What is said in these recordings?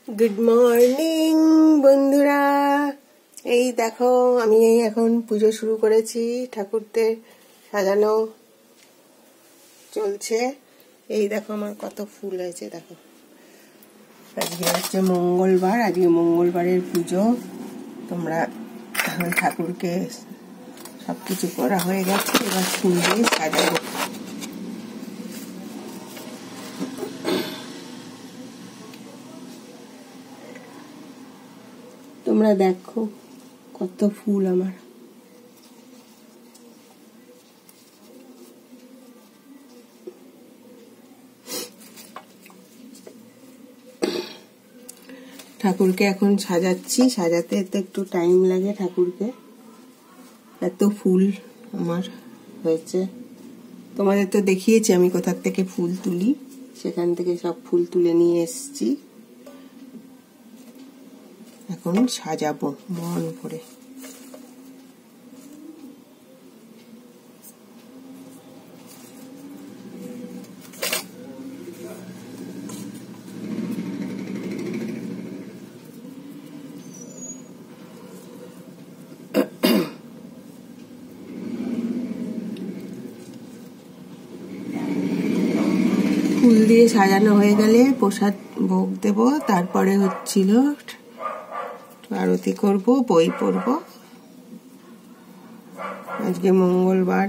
Good morning বন্ধুরা। এই দেখো আমি এখন পুজো শুরু করেছি, ঠাকুরদের সাজানো চলছে। এই দেখো আমার কত ফুল হয়েছে দেখো। আজকে হচ্ছে মঙ্গলবার, আজকে মঙ্গলবারের পুজো। তোমরা ঠাকুরকে সবকিছু করা হয়ে গেছে, এবার ফুল দিয়ে সাজাবো। তোমরা দেখো কত ফুল আমার। ঠাকুরকে এখন সাজাচ্ছি, সাজাতে তো একটু টাইম লাগে ঠাকুরকে। এত ফুল আমার হয়েছে, তোমাদের তো দেখিয়েছি আমি কোথা থেকে ফুল তুলি, সেখান থেকে সব ফুল তুলে নিয়ে এসেছি। এখন সাজাবো মন করে। ফুল দিয়ে সাজানো হয়ে গেলে প্রসাদ ভোগ দেব, তারপরে হচ্ছিল আরতি করব, বই পড়ব। আজকে মঙ্গলবার।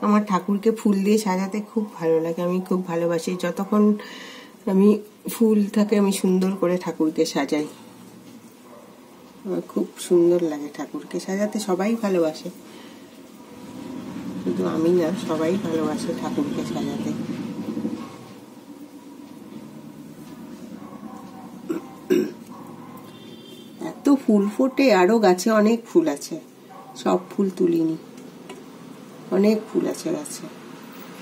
আমার ঠাকুরকে ফুল দিয়ে সাজাতে খুব ভালো লাগে, আমি খুব ভালোবাসি। যতক্ষণ আমি ফুল থাকে আমি সুন্দর করে ঠাকুরকে সাজাই। আমার খুব সুন্দর লাগে ঠাকুরকে সাজাতে। সবাই ভালোবাসে, শুধু আমি না, সবাই ভালোবাসে ঠাকুরকে সাজাতে। এত ফুল ফোটে, আরো গাছে অনেক ফুল আছে, সব ফুল তুলিনি, অনেক ফুল আছে গাছে।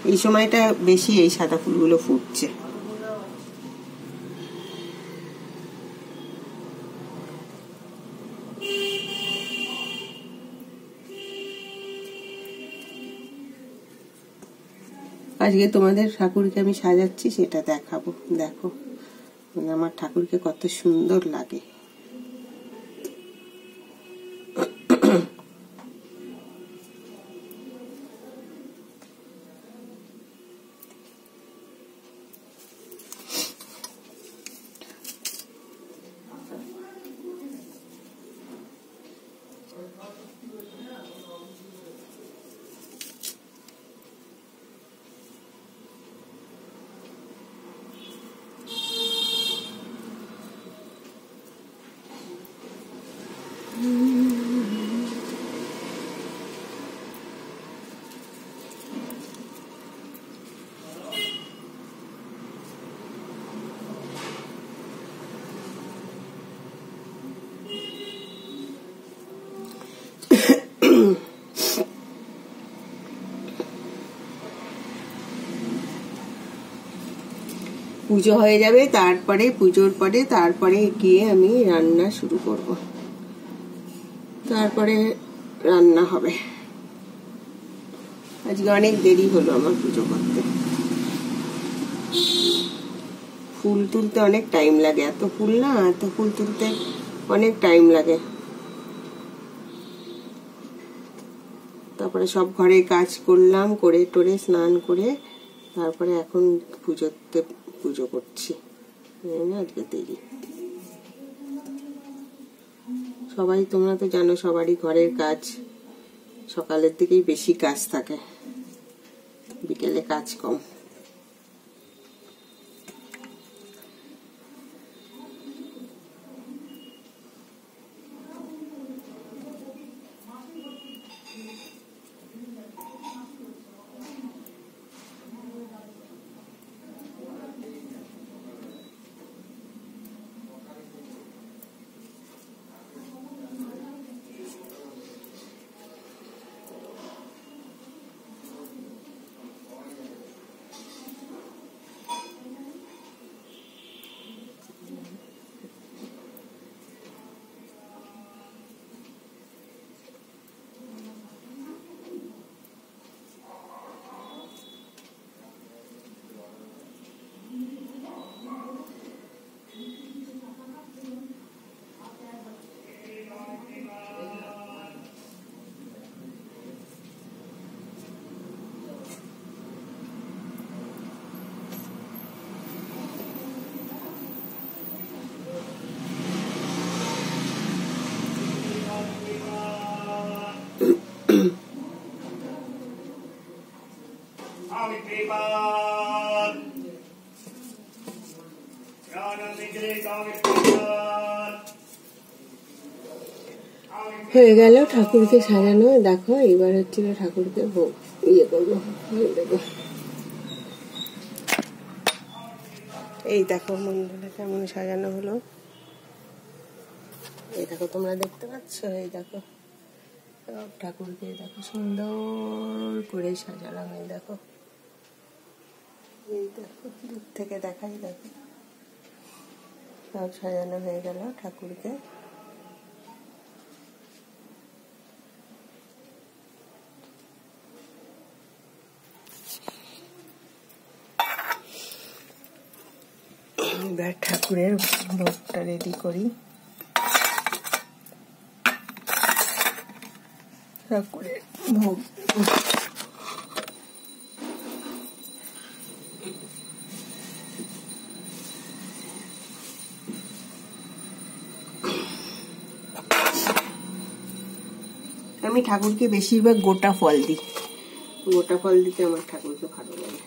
এই সময়টা বেশি এই সাদা ফুলগুলো ফুটছে। আজকে তোমাদের ঠাকুরকে আমি সাজাচ্ছি, সেটা দেখাবো। দেখো আমার ঠাকুরকে কত সুন্দর লাগে। পুজো হয়ে যাবে, তারপরে পুজোর পরে তারপরে গিয়ে আমি রান্না শুরু করব, তারপরে রান্না হবে। আজকে অনেক দেরি হলো আমার পুজো করতে। ফুল তুলতে অনেক টাইম লাগে, এত ফুল না, এত ফুল তুলতে অনেক টাইম লাগে। তারপরে সব ঘরে কাজ করলাম, করে টোরে স্নান করে তারপরে এখন পুজো করছি। আজকে দেরি। সবাই তোমরা তো জানো, সবারই ঘরের কাজ সকালের দিকেই বেশি কাজ থাকে, বিকেলে কাজ কম। হয়ে গেল ঠাকুরকে সাজানো। দেখো এবার হচ্ছিল ঠাকুরকে ভোগ ইয়ে করবো। দেখো এই দেখো মন্দিরটা কেমন সাজানো হলো। এই দেখো তোমরা দেখতে পাচ্ছ, এই দেখো সব ঠাকুরকে দেখো সুন্দর করে সাজালাম। এই দেখো, এই দেখো দূর থেকে দেখাই, দেখো সব সাজানো হয়ে গেল ঠাকুরকে। এবার ঠাকুরের ভোগটা রেডি করি। ঠাকুরের ভোগ আমি ঠাকুরকে বেশিরভাগ গোটা ফল দিই। গোটা ফল দিতে আমার ঠাকুরকে ভালো লাগে।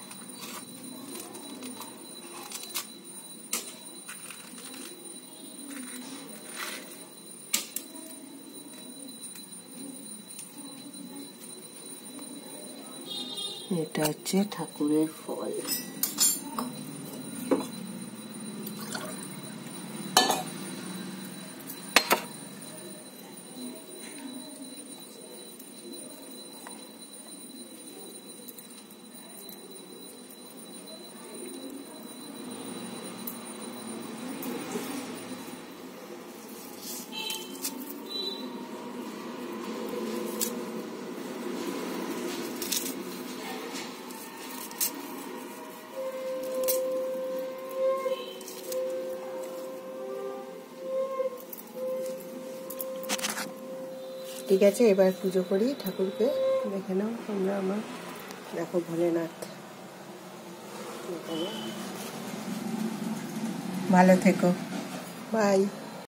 এটা হচ্ছে ঠাকুরের ফল। ঠিক আছে, এবার পুজো করি ঠাকুরকে। দেখে নাও তোমরা আমার, দেখো ভোলেনাথ। ভালো থেকো, বাই।